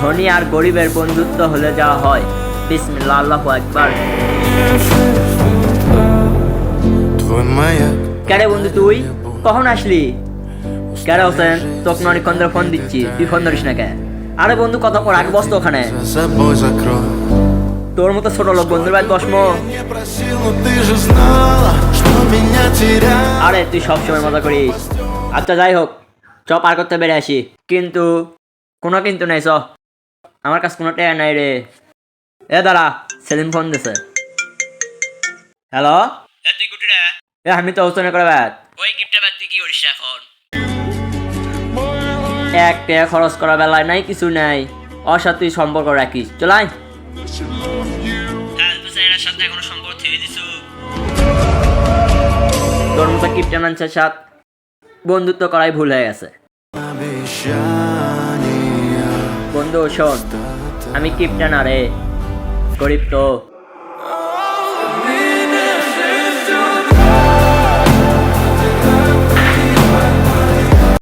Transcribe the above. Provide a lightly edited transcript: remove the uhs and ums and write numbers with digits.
ধনী আর গরিবের বন্ধুত্ব হলে যা হয়। বিসমিল্লাহ, আল্লাহু আকবার। কেরে বন্ধু তুই কখন আসলি? কেরে হোসেন, তোকে অনেকক্ষণ ধরে ফোন দিচ্ছি, তুই ফোন ধরিস না কে? আরে বন্ধু কত পর আগে বসতো ওখানে। তোর মতো ছোট লোক বন্ধুর বাড়ি বসমো? আরে তুই সবসময় মজা করিস। আচ্ছা যাই হোক, চ পার করতে বেড়ে আসি। কিন্তু কোনো কিন্তু নাই, চ। আমার কাছে কোনো টাকা নাই রে। এ দাঁড়া, সেলিম ফোন দিছে। হ্যালো, তুই কুটি রে? আমি তো হোসেন করে ব্যাট। ওই গিফটে ব্যাট তুই কি করিস এখন? এক টাকা খরচ করা বেলায় নাই, কিছু নাই। ওর সাথে তুই সম্পর্ক রাখিস, চলাই। সাথে এখনো সম্পর্ক থেকে দিছু? তোর মতো কিপটা মানুষের সাথে বন্ধুত্ব করাই ভুল হয়ে গেছে। বন্ধু শোন, আমি কিপটা না রে, গরিব তো।